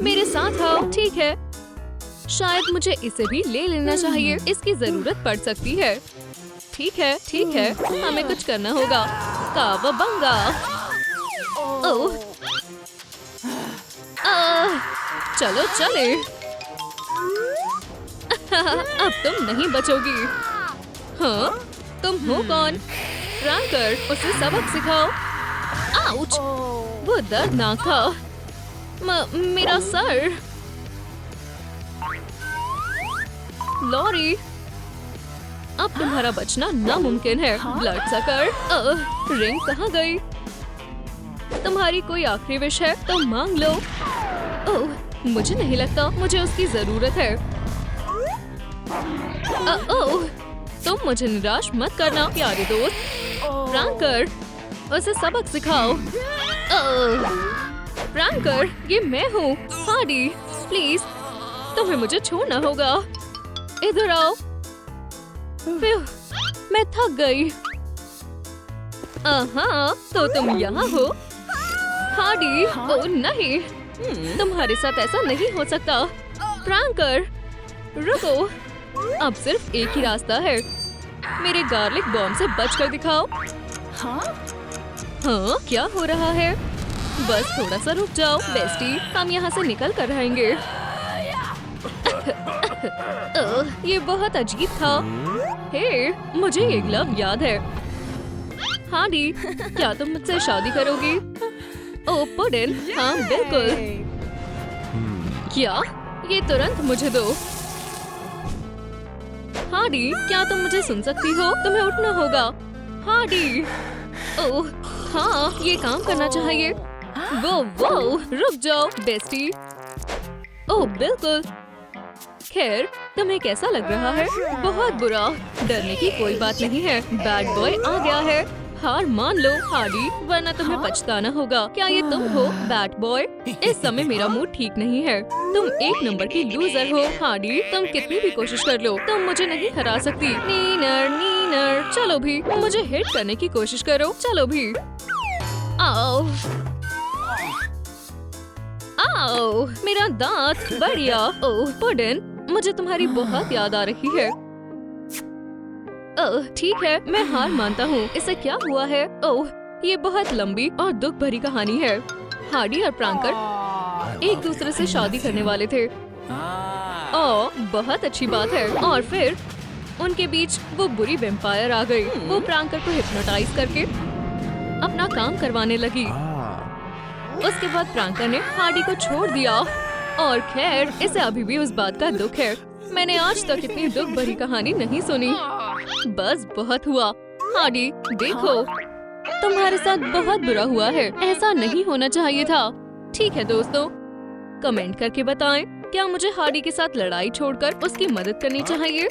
मेरे साथ आओ। ठीक है, शायद मुझे इसे भी ले लेना चाहिए, इसकी जरूरत पड़ सकती है। ठीक है, ठीक है, हमें कुछ करना होगा। कावाबंगा! ओह! चलो चले। अब तुम नहीं बचोगी। हाँ, तुम हो कौन? प्रैंकर, उसे सबक सिखाओ। आउच! वो दर्दनाक था। मेरा सर। लॉरी, अब तुम्हारा बचना नामुमकिन है। Blood sucker. रिंग कहाँ गई? तुम्हारी कोई आखिरी विश है तो मांग लो। ओह, मुझे नहीं लगता मुझे उसकी जरूरत है। ओह, तुम मुझे निराश मत करना प्यारे दोस्त। प्रैंकर, उसे सबक सिखाओ। प्रैंकर, ये मैं हूँ। हार्डी, प्लीज, तुम्हें मुझे छोड़ना होगा। इधर आओ। मैं थक गई। तो तुम यहाँ हो। हार्डी, ओह नहीं, तुम्हारे साथ ऐसा नहीं हो सकता। प्रैंकर, रुको, अब सिर्फ एक ही रास्ता है। मेरे गार्लिक बॉम्ब से बचकर दिखाओ। हाँ, क्या हो रहा है? बस थोड़ा सा रुक जाओ बेस्टी, हम यहाँ से निकल कर रहेंगे। ये बहुत अजीब था। हे, मुझे ये ग्लव याद है। हाँ डी, क्या तुम मुझसे शादी करोगी? ओह पुडिन, हाँ बिल्कुल। क्या? ये तुरंत मुझे दो। हाँ डी, क्या तुम मुझे सुन सकती हो? तुम्हें उठना होगा। हाँ डी। ओह हाँ, ये काम करना चाहिए। वो रुक जाओ बेस्टी। ओह बिल्कुल। खैर, तुम्हें कैसा लग रहा है? बहुत बुरा। डरने की कोई बात नहीं है, बैड बॉय आ गया है। हार मान लो हार्डी, वरना तुम्हें पछताना होगा। क्या ये तुम हो बैड बॉय? इस समय मेरा मूड ठीक नहीं है। तुम एक नंबर की लूजर हो हार्डी। तुम कितनी भी कोशिश कर लो, तुम मुझे नहीं हरा सकती। नीनर नीनर, चलो भी मुझे हिट करने की कोशिश करो। चलो भी। आओ आओ, मेरा दांत। बढ़िया। ओह पुडिन, मुझे तुम्हारी बहुत याद आ रही है। ओह ठीक है, मैं हार मानता हूँ। इसे क्या हुआ है? ओह, ये बहुत लंबी और दुख भरी कहानी है। हार्डी और प्रांकर एक दूसरे से शादी करने वाले थे। ओह बहुत अच्छी बात है। और फिर उनके बीच वो बुरी वेम्पायर आ गई। वो प्रांकर को हिप्नोटाइज करके अपना काम करवाने लगी। उसके बाद प्रांकर ने हार्डी को छोड़ दिया। और खैर, इसे अभी भी उस बात का दुख है। मैंने आज तक इतनी दुख भरी कहानी नहीं सुनी। बस बहुत हुआ। हार्डी देखो, तुम्हारे साथ बहुत बुरा हुआ है। ऐसा नहीं होना चाहिए था। ठीक है दोस्तों, कमेंट करके बताएं, क्या मुझे हार्डी के साथ लड़ाई छोड़कर उसकी मदद करनी चाहिए?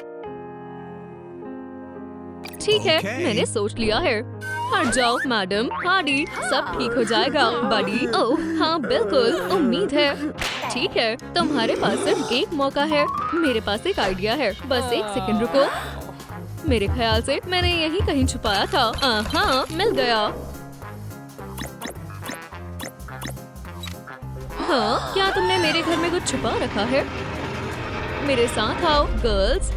ठीक है, मैंने सोच लिया है। हट जाओ मैडम। हार्डी, सब ठीक हो जाएगा बडी। ओह हाँ बिल्कुल, उम्मीद है। ठीक है, तुम्हारे पास सिर्फ एक मौका है। मेरे पास एक आइडिया है। बस एक सेकंड रुको। मेरे ख्याल से मैंने यही कहीं छुपाया था। हाँ, मिल गया। हाँ, क्या तुमने मेरे घर में कुछ छुपा रखा है? मेरे साथ आओ गर्ल्स।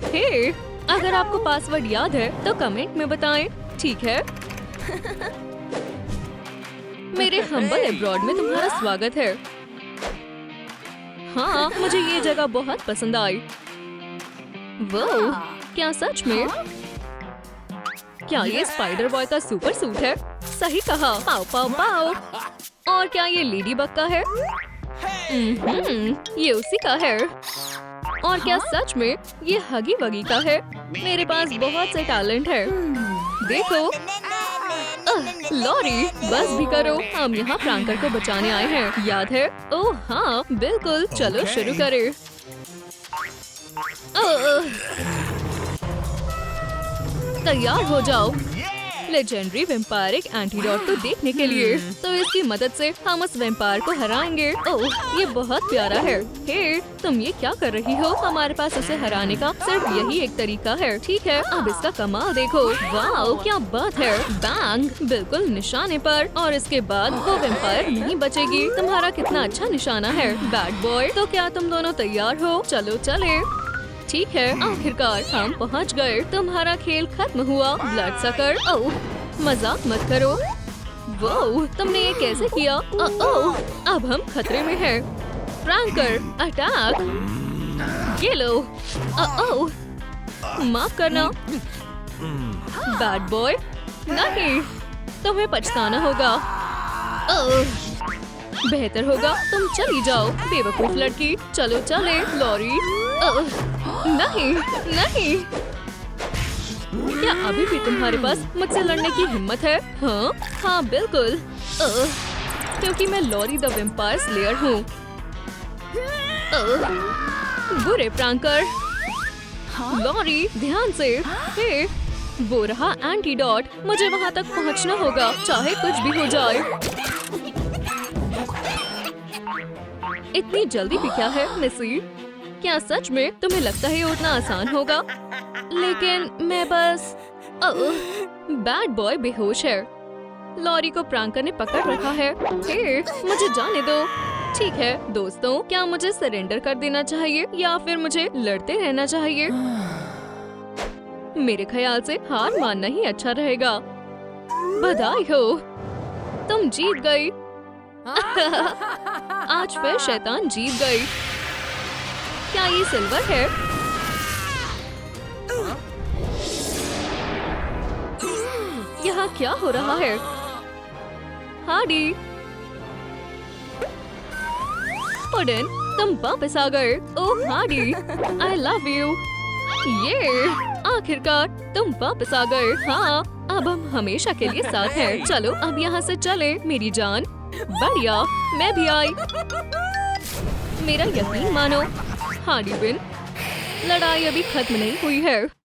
हे, अगर आपको पासवर्ड याद है तो कमेंट में बताएं। ठीक है। मेरे हम्बल अब्रॉड में तुम्हारा स्वागत है। हाँ, मुझे ये जगह बहुत पसंद आई। वो क्या सच में? क्या ये स्पाइडर बॉय का सुपर सूट है? सही कहा। पाओ पाओ पाओ। और क्या ये लेडी बग का है? ये उसी का है। और क्या सच में ये हगी वगी का है? मेरे पास बहुत से टैलेंट है। देखो। लॉरी, बस भी करो। हम यहाँ प्रांकर को बचाने आए हैं, याद है? ओह हाँ बिल्कुल, चलो शुरू करें। तैयार हो जाओ लेजेंडरी वेम्पायरिक एंटीडोट को देखने के लिए। तो इसकी मदद से हम उस वेम्पायर को हराएंगे। ओह, ये बहुत प्यारा है। हे, तुम ये क्या कर रही हो? हमारे पास उसे हराने का सिर्फ यही एक तरीका है। ठीक है, अब इसका कमाल देखो। वाओ, क्या बात है। बैंग, बिल्कुल निशाने पर। और इसके बाद वो वेम्पायर नहीं बचेगी। तुम्हारा कितना अच्छा निशाना है बैड बॉय। तो क्या तुम दोनों तैयार हो? चलो चले। ठीक है, आखिरकार हम पहुंच गए। तुम्हारा खेल खत्म हुआ ब्लड सकर। ओह, मजाक मत करो। वो, तुमने ये कैसे किया? ओह, अब हम खतरे में हैं। प्रांकर, अटैक। ये लो। ओह, माफ करना बैड बॉय। नहीं, तुम्हें पछताना होगा। ओह, बेहतर होगा तुम चली जाओ बेवकूफ लड़की। चलो चले लॉरी। नहीं नहीं, क्या अभी भी तुम्हारे पास मुझसे लड़ने की हिम्मत है? हाँ हाँ बिल्कुल। क्योंकि मैं लॉरी द वेम्पायर स्लेयर हूँ। बुरे प्रांकर। लॉरी, ध्यान से। हे, वो रहा एंटीडोट। मुझे वहाँ तक पहुँचना होगा, चाहे कुछ भी हो जाए। इतनी जल्दी भी क्या है मिसी? क्या सच में तुम्हें लगता है उठना आसान होगा? लेकिन मैं बस। बैड बॉय बेहोश है। लॉरी को प्रांकर ने पकड़ रखा है। हे, मुझे जाने दो। ठीक है दोस्तों, क्या मुझे सरेंडर कर देना चाहिए या फिर मुझे लड़ते रहना चाहिए? मेरे ख्याल से हार मानना ही अच्छा रहेगा। बधाई हो, तुम जीत गई। आज फिर शैतान जीत गई। क्या ये सिल्वर है? यहाँ क्या हो रहा है? हाडी, पुडिन, तुम वापस आ गए। ओह हाडी, आई लव यू। ये आखिरकार तुम वापस आ गए। हाँ, अब हम हमेशा के लिए साथ हैं। चलो अब यहाँ से चले मेरी जान। बढ़िया, मैं भी आई। मेरा यकीन मानो। हाडी बिन, लड़ाई अभी खत्म नहीं हुई है।